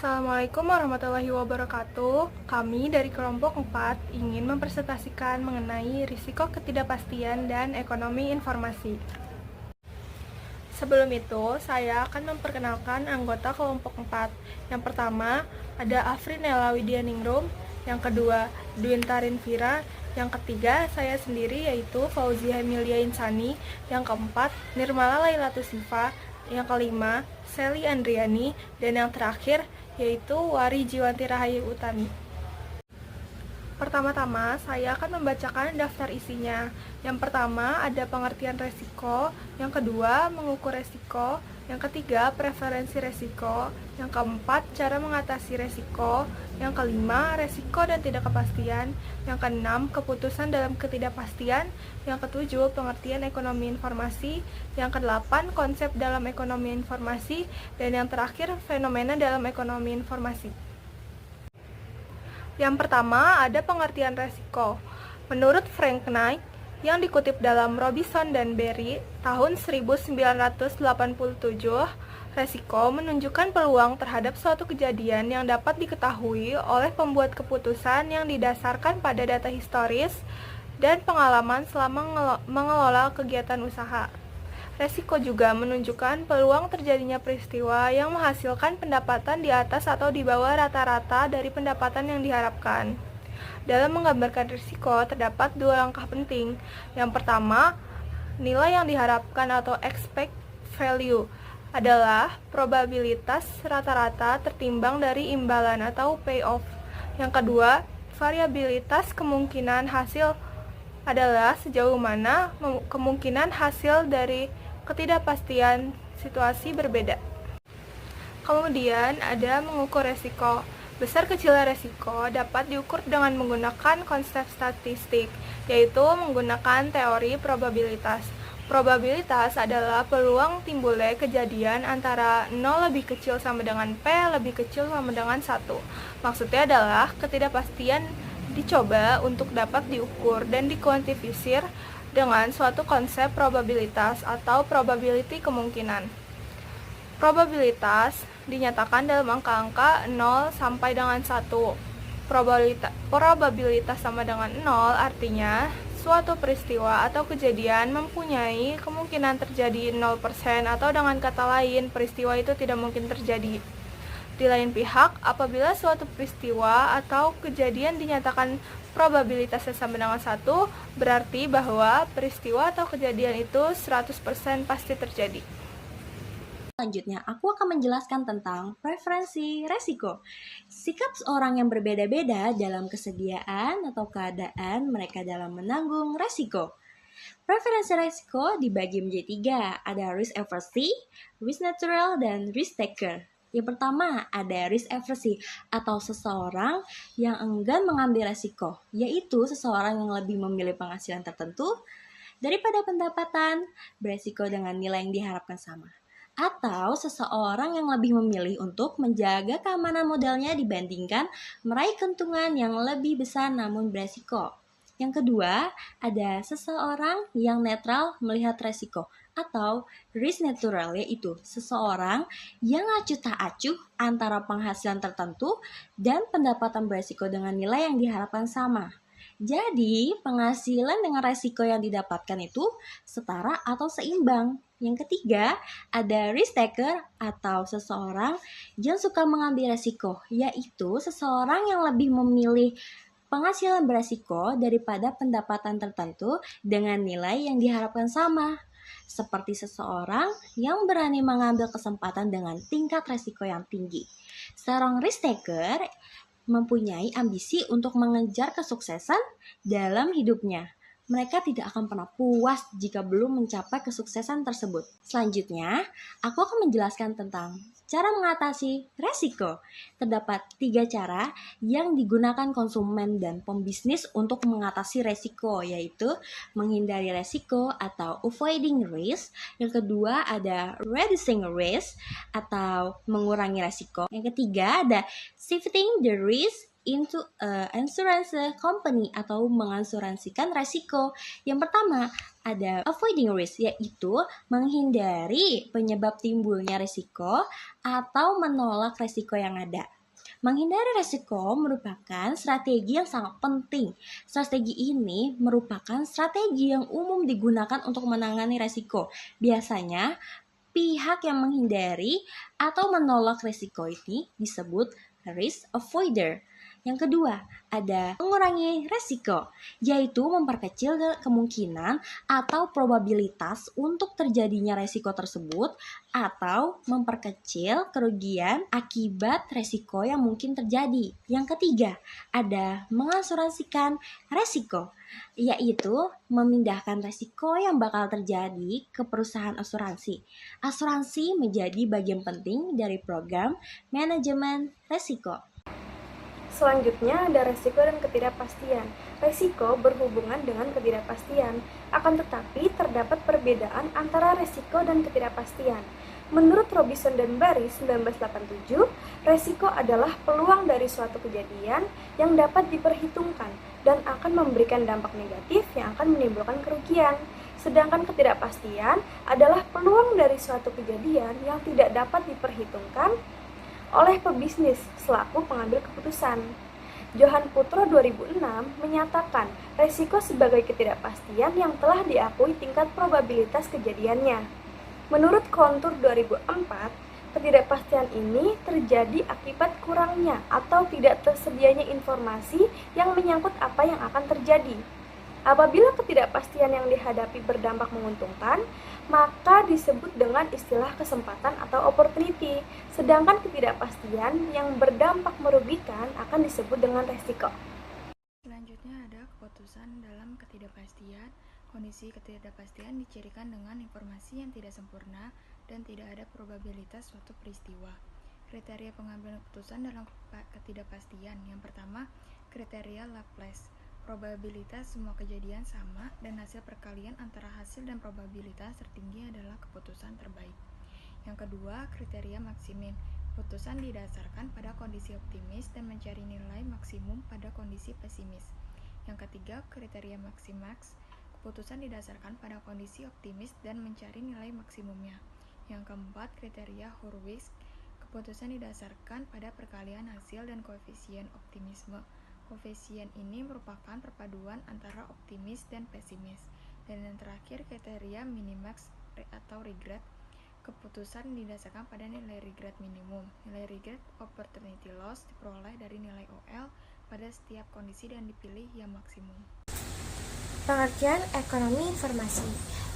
Assalamualaikum warahmatullahi wabarakatuh. Kami dari kelompok 4 ingin mempresentasikan mengenai risiko ketidakpastian dan ekonomi informasi. Sebelum itu, saya akan memperkenalkan anggota kelompok 4. Yang pertama, ada Afrinella Widianingrum. Yang kedua, Dwintarin Vira. Yang ketiga, saya sendiri yaitu Fauzia Emilia Insani. Yang keempat, Nirmala Lailatus Sifa. Yang kelima, Sally Andriani. Dan yang terakhir, yaitu Wari Jiwanti Rahayu Utami. Pertama-tama, saya akan membacakan daftar isinya. Yang pertama, ada pengertian resiko. Yang kedua, mengukur resiko. Yang ketiga, preferensi resiko. Yang keempat, cara mengatasi resiko. Yang kelima, resiko dan tidak kepastian. Yang keenam, keputusan dalam ketidakpastian. Yang ketujuh, pengertian ekonomi informasi. Yang kedelapan, konsep dalam ekonomi informasi. Dan yang terakhir, fenomena dalam ekonomi informasi. Yang pertama, ada pengertian resiko. Menurut Frank Knight, yang dikutip dalam Robinson dan Berry tahun 1987, resiko menunjukkan peluang terhadap suatu kejadian yang dapat diketahui oleh pembuat keputusan yang didasarkan pada data historis dan pengalaman selama mengelola kegiatan usaha. Resiko juga menunjukkan peluang terjadinya peristiwa yang menghasilkan pendapatan di atas atau di bawah rata-rata dari pendapatan yang diharapkan. Dalam menggambarkan risiko, terdapat dua langkah penting. Yang pertama, nilai yang diharapkan atau expect value adalah probabilitas rata-rata tertimbang dari imbalan atau payoff. Yang kedua, variabilitas kemungkinan hasil adalah sejauh mana kemungkinan hasil dari ketidakpastian situasi berbeda. Kemudian ada mengukur resiko. Besar kecilnya resiko dapat diukur dengan menggunakan konsep statistik, yaitu menggunakan teori probabilitas. Probabilitas adalah peluang timbulnya kejadian antara 0 lebih kecil sama dengan P lebih kecil sama dengan 1. Maksudnya adalah ketidakpastian dicoba untuk dapat diukur dan dikuantifikasi dengan suatu konsep probabilitas atau probability kemungkinan. Probabilitas dinyatakan dalam angka-angka 0 sampai dengan 1. Probabilitas sama dengan 0 artinya suatu peristiwa atau kejadian mempunyai kemungkinan terjadi 0% atau dengan kata lain peristiwa itu tidak mungkin terjadi. Di lain pihak, apabila suatu peristiwa atau kejadian dinyatakan probabilitasnya sama dengan 1, berarti bahwa peristiwa atau kejadian itu 100% pasti terjadi. Selanjutnya, aku akan menjelaskan tentang preferensi resiko. Sikap seorang yang berbeda-beda dalam kesediaan atau keadaan mereka dalam menanggung resiko. Preferensi resiko dibagi menjadi 3, ada risk averse, risk natural, dan risk taker. Yang pertama, ada risk averse atau seseorang yang enggan mengambil resiko, yaitu seseorang yang lebih memilih penghasilan tertentu daripada pendapatan beresiko dengan nilai yang diharapkan sama. Atau seseorang yang lebih memilih untuk menjaga keamanan modalnya dibandingkan meraih keuntungan yang lebih besar namun beresiko. Yang kedua, ada seseorang yang netral melihat resiko atau risk natural, yaitu seseorang yang acuh tak acuh antara penghasilan tertentu dan pendapatan beresiko dengan nilai yang diharapkan sama. Jadi, penghasilan dengan resiko yang didapatkan itu setara atau seimbang. Yang ketiga, ada risk taker atau seseorang yang suka mengambil resiko, yaitu seseorang yang lebih memilih penghasilan beresiko daripada pendapatan tertentu dengan nilai yang diharapkan sama. Seperti seseorang yang berani mengambil kesempatan dengan tingkat resiko yang tinggi. Seorang risk taker mempunyai ambisi untuk mengejar kesuksesan dalam hidupnya. Mereka tidak akan pernah puas jika belum mencapai kesuksesan tersebut. Selanjutnya, aku akan menjelaskan tentang cara mengatasi resiko. Terdapat 3 cara yang digunakan konsumen dan pembisnis untuk mengatasi resiko, yaitu menghindari resiko atau avoiding risk. Yang kedua ada reducing risk atau mengurangi resiko. Yang ketiga ada shifting the risk into a insurance company atau mengasuransikan resiko. Yang pertama, ada avoiding risk, yaitu menghindari penyebab timbulnya resiko atau menolak resiko yang ada. Menghindari resiko merupakan strategi yang sangat penting. Strategi ini merupakan strategi yang umum digunakan untuk menangani resiko. Biasanya, pihak yang menghindari atau menolak resiko ini disebut risk avoider. Yang kedua, ada mengurangi resiko, yaitu memperkecil kemungkinan atau probabilitas untuk terjadinya resiko tersebut atau memperkecil kerugian akibat resiko yang mungkin terjadi. Yang ketiga, ada mengasuransikan resiko, yaitu memindahkan resiko yang bakal terjadi ke perusahaan asuransi. Asuransi menjadi bagian penting dari program manajemen resiko. Selanjutnya ada resiko dan ketidakpastian. Resiko berhubungan dengan ketidakpastian, akan tetapi terdapat perbedaan antara resiko dan ketidakpastian. Menurut Robinson dan Barry 1987, resiko adalah peluang dari suatu kejadian yang dapat diperhitungkan dan akan memberikan dampak negatif yang akan menimbulkan kerugian. Sedangkan ketidakpastian adalah peluang dari suatu kejadian yang tidak dapat diperhitungkan oleh pebisnis selaku pengambil keputusan. Johan Putro 2006 menyatakan resiko sebagai ketidakpastian yang telah diakui tingkat probabilitas kejadiannya. Menurut Kontur 2004, ketidakpastian ini terjadi akibat kurangnya atau tidak tersedianya informasi yang menyangkut apa yang akan terjadi. Apabila ketidakpastian yang dihadapi berdampak menguntungkan, maka disebut dengan istilah kesempatan atau opportunity, sedangkan ketidakpastian yang berdampak merugikan akan disebut dengan resiko. Selanjutnya ada keputusan dalam ketidakpastian. Kondisi ketidakpastian dicirikan dengan informasi yang tidak sempurna dan tidak ada probabilitas suatu peristiwa. Kriteria pengambilan keputusan dalam ketidakpastian. Yang pertama, kriteria Laplace. Probabilitas semua kejadian sama dan hasil perkalian antara hasil dan probabilitas tertinggi adalah keputusan terbaik. Yang kedua, kriteria maksimin. Keputusan didasarkan pada kondisi optimis dan mencari nilai maksimum pada kondisi pesimis. Yang ketiga, kriteria maksimax. Keputusan didasarkan pada kondisi optimis dan mencari nilai maksimumnya. Yang keempat, kriteria Hurwitz. Keputusan didasarkan pada perkalian hasil dan koefisien optimisme. Koefisien ini merupakan perpaduan antara optimis dan pesimis. Dan yang terakhir, kriteria minimax atau regret. Keputusan didasarkan pada nilai regret minimum. Nilai regret opportunity loss diperoleh dari nilai OL pada setiap kondisi dan dipilih yang maksimum. Pengertian ekonomi informasi.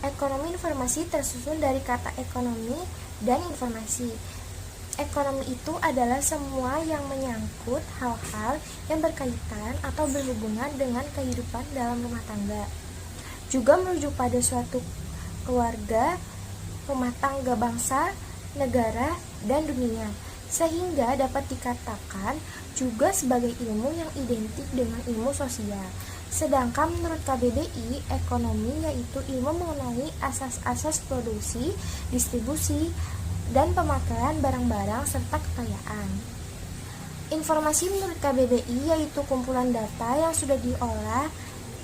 Ekonomi informasi tersusun dari kata ekonomi dan informasi. Ekonomi itu adalah semua yang menyangkut hal-hal yang berkaitan atau berhubungan dengan kehidupan dalam rumah tangga. Juga merujuk pada suatu keluarga, rumah tangga bangsa, negara, dan dunia. Sehingga dapat dikatakan juga sebagai ilmu yang identik dengan ilmu sosial. Sedangkan menurut KBBI, ekonomi yaitu ilmu mengenai asas-asas produksi, distribusi, dan pemakaian barang-barang serta kekayaan. Informasi menurut KBBI yaitu kumpulan data yang sudah diolah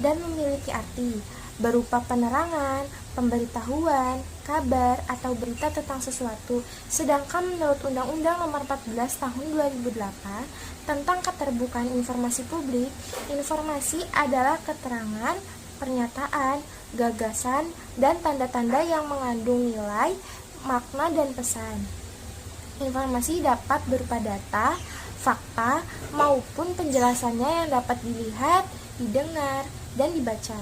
dan memiliki arti, berupa penerangan, pemberitahuan, kabar, atau berita tentang sesuatu. Sedangkan menurut Undang-Undang Nomor 14 Tahun 2008 tentang Keterbukaan Informasi Publik, informasi adalah keterangan, pernyataan, gagasan, dan tanda-tanda yang mengandung nilai, makna, dan pesan. Informasi dapat berupa data, fakta, maupun penjelasannya yang dapat dilihat, didengar, dan dibaca.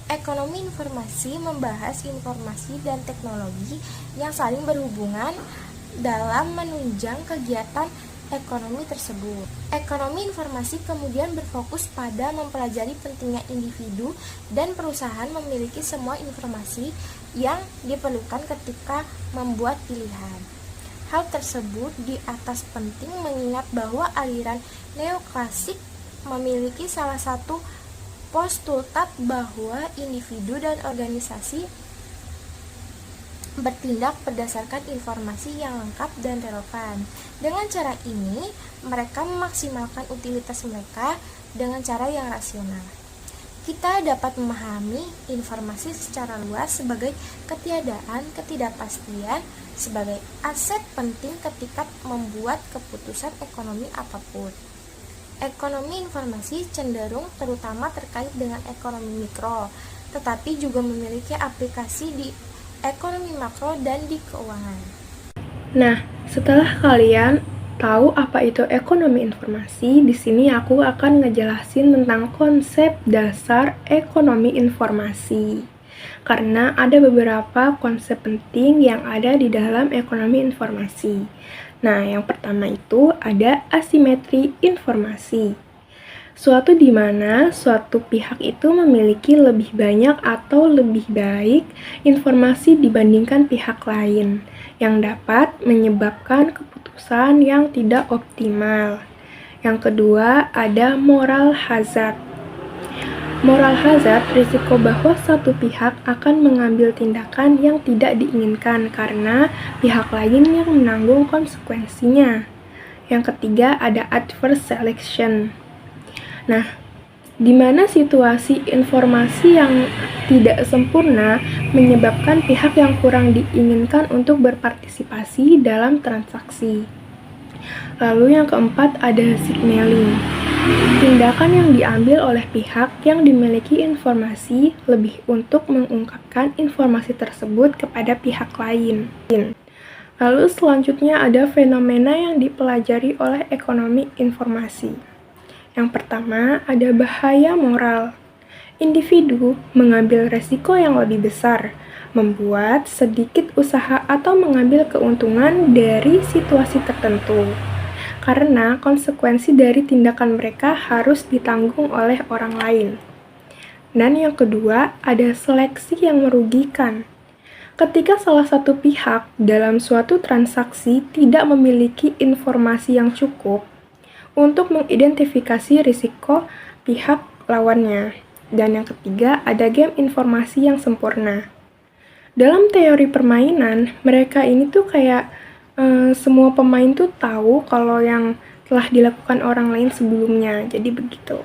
Ekonomi informasi membahas informasi dan teknologi yang saling berhubungan dalam menunjang kegiatan ekonomi tersebut. Ekonomi informasi kemudian berfokus pada mempelajari pentingnya individu dan perusahaan memiliki semua informasi yang diperlukan ketika membuat pilihan. Hal tersebut di atas penting mengingat bahwa aliran neoklasik memiliki salah satu postulat bahwa individu dan organisasi bertindak berdasarkan informasi yang lengkap dan relevan. Dengan cara ini, mereka memaksimalkan utilitas mereka dengan cara yang rasional. Kita dapat memahami informasi secara luas sebagai ketiadaan ketidakpastian sebagai aset penting ketika membuat keputusan ekonomi apapun. Ekonomi informasi cenderung terutama terkait dengan ekonomi mikro, tetapi juga memiliki aplikasi di ekonomi makro dan di keuangan. Nah, setelah kalian tahu apa itu ekonomi informasi, di sini aku akan ngejelasin tentang konsep dasar ekonomi informasi. Karena ada beberapa konsep penting yang ada di dalam ekonomi informasi. Nah, yang pertama itu ada asimetri informasi. Suatu di mana suatu pihak itu memiliki lebih banyak atau lebih baik informasi dibandingkan pihak lain, yang dapat menyebabkan keputusan yang tidak optimal. Yang kedua, ada moral hazard. Moral hazard risiko bahwa satu pihak akan mengambil tindakan yang tidak diinginkan karena pihak lain yang menanggung konsekuensinya. Yang ketiga, ada adverse selection. Nah, di mana situasi informasi yang tidak sempurna menyebabkan pihak yang kurang diinginkan untuk berpartisipasi dalam transaksi. Lalu yang keempat ada signaling. Tindakan yang diambil oleh pihak yang dimiliki informasi lebih untuk mengungkapkan informasi tersebut kepada pihak lain. Lalu selanjutnya ada fenomena yang dipelajari oleh ekonomi informasi. Yang pertama, ada bahaya moral. Individu mengambil resiko yang lebih besar, membuat sedikit usaha atau mengambil keuntungan dari situasi tertentu. Karena konsekuensi dari tindakan mereka harus ditanggung oleh orang lain. Dan yang kedua, ada seleksi yang merugikan. Ketika salah satu pihak dalam suatu transaksi tidak memiliki informasi yang cukup, untuk mengidentifikasi risiko pihak lawannya. Dan yang ketiga, ada game informasi yang sempurna. Dalam teori permainan, mereka ini tuh kayak semua pemain tuh tahu kalau yang telah dilakukan orang lain sebelumnya. Jadi begitu.